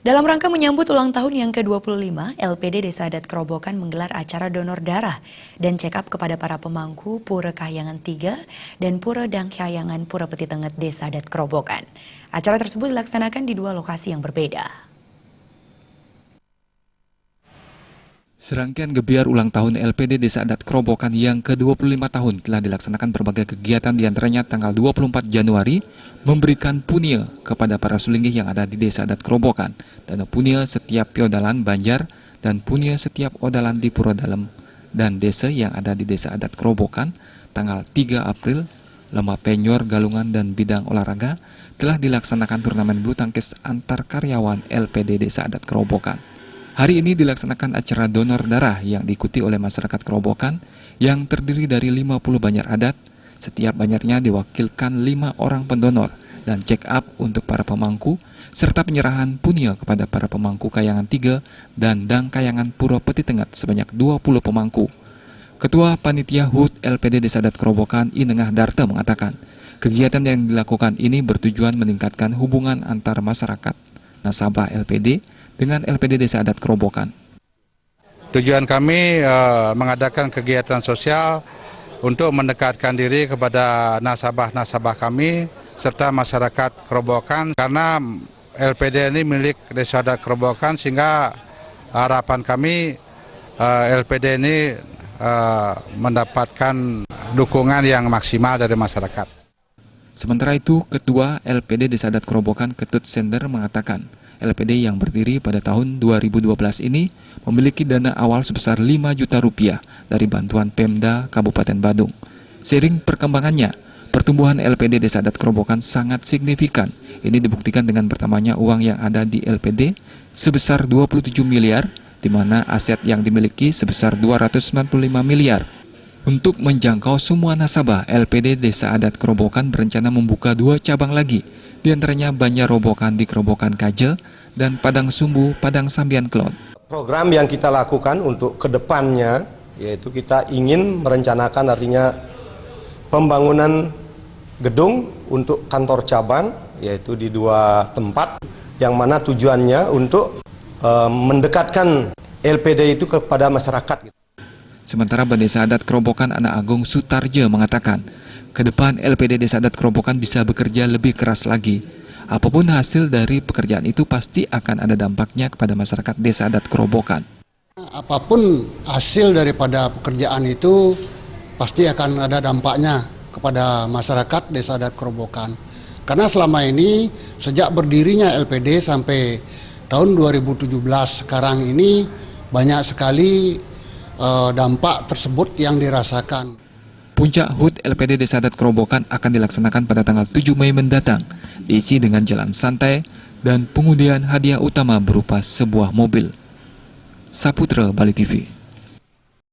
Dalam rangka menyambut ulang tahun yang ke-25, LPD Desa Adat Kerobokan menggelar acara donor darah dan check-up kepada para pemangku Pura Kahyangan 3 dan Pura Dangkhayangan Pura Petitenget Desa Adat Kerobokan. Acara tersebut dilaksanakan di dua lokasi yang berbeda. Serangkaian gebiar ulang tahun LPD Desa Adat Kerobokan yang ke-25 tahun telah dilaksanakan berbagai kegiatan, diantaranya tanggal 24 Januari memberikan punia kepada para sulinggih yang ada di Desa Adat Kerobokan, dan punia setiap piodalan Banjar dan punia setiap odalan di Pura Dalem dan desa yang ada di Desa Adat Kerobokan. Tanggal 3 April, lomba penyor, galungan, dan bidang olahraga telah dilaksanakan turnamen bulu tangkis antar karyawan LPD Desa Adat Kerobokan. Hari ini dilaksanakan acara donor darah yang diikuti oleh masyarakat Kerobokan yang terdiri dari 50 banjar adat. Setiap banjarnya diwakilkan 5 orang pendonor dan check up untuk para pemangku, serta penyerahan punia kepada para pemangku Kahyangan 3 dan Dangkhayangan Pura Petitenget sebanyak 20 pemangku. Ketua Panitia HUT LPD Desa Adat Kerobokan Inengah Darta mengatakan, kegiatan yang dilakukan ini bertujuan meningkatkan hubungan antar masyarakat nasabah LPD dengan LPD Desa Adat Kerobokan. Tujuan kami mengadakan kegiatan sosial untuk mendekatkan diri kepada nasabah-nasabah kami serta masyarakat Kerobokan, karena LPD ini milik Desa Adat Kerobokan, sehingga harapan kami LPD ini mendapatkan dukungan yang maksimal dari masyarakat. Sementara itu, Ketua LPD Desa Adat Kerobokan Ketut Sender mengatakan, LPD yang berdiri pada tahun 2012 ini memiliki dana awal sebesar 5 juta rupiah dari bantuan Pemda Kabupaten Badung. Seiring perkembangannya, pertumbuhan LPD Desa Adat Kerobokan sangat signifikan. Ini dibuktikan dengan bertambahnya uang yang ada di LPD sebesar 27 miliar, di mana aset yang dimiliki sebesar 295 miliar. Untuk menjangkau semua nasabah, LPD Desa Adat Kerobokan berencana membuka 2 cabang lagi, di antaranya Banjar Robokan di Kerobokan Kaje dan Padang Sumbu, Padang Sambian Klon. Program yang kita lakukan untuk kedepannya, yaitu kita ingin merencanakan artinya pembangunan gedung untuk kantor cabang, yaitu di 2 tempat, yang mana tujuannya untuk mendekatkan LPD itu kepada masyarakat. Sementara Desa Adat Kerobokan Anak Agung Sutarjo mengatakan, ke depan LPD Desa Adat Kerobokan bisa bekerja lebih keras lagi. Apapun hasil dari pekerjaan itu pasti akan ada dampaknya kepada masyarakat Desa Adat Kerobokan. Apapun hasil daripada pekerjaan itu pasti akan ada dampaknya kepada masyarakat Desa Adat Kerobokan. Karena selama ini sejak berdirinya LPD sampai tahun 2017 sekarang ini banyak sekali dampak tersebut yang dirasakan. Puncak HUT LPD Desa Adat Kerobokan akan dilaksanakan pada tanggal 7 Mei mendatang, diisi dengan jalan santai dan pengundian hadiah utama berupa sebuah mobil. Saputra, Bali TV.